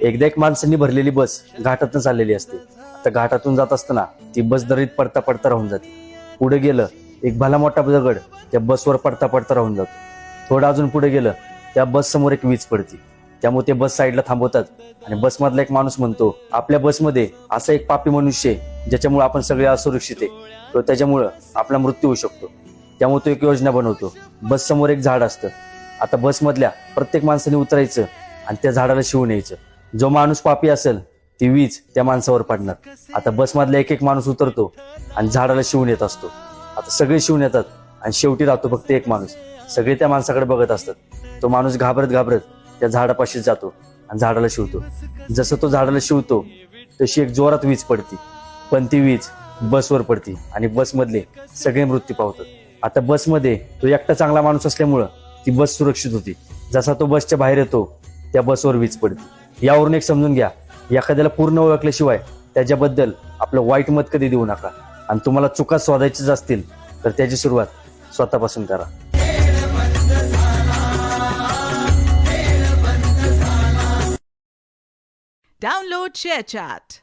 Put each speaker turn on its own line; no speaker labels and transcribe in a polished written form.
एकदा एक माणसांनी भरलेली बस घाटातून चाललेली असते. आता घाटातून जात असताना ती बस दरीत पडता पडता राहून जाते. पुढे गेलं एक भला मोठा दगड त्या बसवर पडता पडता राहून जातो. थोडं अजून पुढे गेलं त्या बस समोर एक वीज पडते. त्यामुळे ते बस साईडला थांबवतात आणि बसमधला एक माणूस म्हणतो, आपल्या बसमध्ये असा एक पापी मनुष्य आहे ज्याच्यामुळे आपण सगळे असुरक्षित आहे किंवा त्याच्यामुळं आपला मृत्यू होऊ शकतो. त्यामुळे तो एक योजना बनवतो. बस समोर एक झाड असतं. आता बसमधल्या प्रत्येक माणसाने उतरायचं आणि त्या झाडाला शिवून यायचं. जो माणूस पापी असेल ती वीज त्या माणसावर पडणार. आता बसमधला एक एक माणूस उतरतो आणि झाडाला शिवून येत असतो. आता सगळे शिवून येतात आणि शेवटी राहतो फक्त एक माणूस. सगळे त्या माणसाकडे बघत असतात. तो माणूस घाबरत घाबरत त्या झाडापाशी जातो आणि झाडाला शिवतो. जसं तो झाडाला शिवतो तशी एक जोरात वीज पडती, पण ती वीज बसवर पडती आणि बसमधले सगळे मृत्यू पावतात. आता बसमध्ये तो एकटा चांगला माणूस असल्यामुळं ती बस सुरक्षित होती. जसा तो बसच्या बाहेर येतो त्या बसवर वीज पडते. यावरून एक समजून घ्या, एखाद्याला पूर्ण ओळखल्याशिवाय त्याच्याबद्दल आपलं वाईट मत कधी देऊ नका. आणि तुम्हाला चुका शोधायच्याच असतील तर त्याची सुरुवात स्वतःपासून करा.
Download ShareChat.